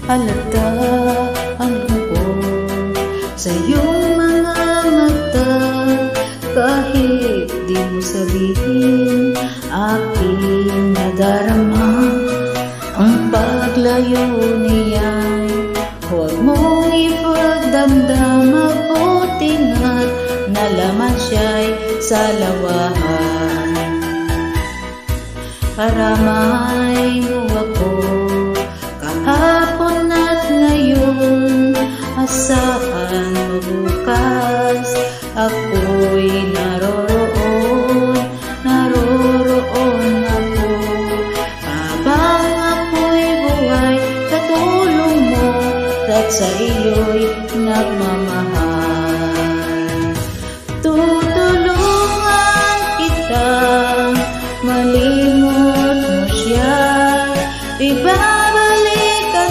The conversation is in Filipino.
Halata ang lungkot sa iyong mga mata, kahit di mo sabihin, aking nadarama ang paglayo niya'y huwag mong ipagdamdam. Mabuti nga't nalaman siya'y sa lawahan. Karamay mo ako kahapon at ngayon, asahan mo bukas ako'y naroroon ako. Habang ako'y buhay, katulong mo at sa iyo'y nagmamahal.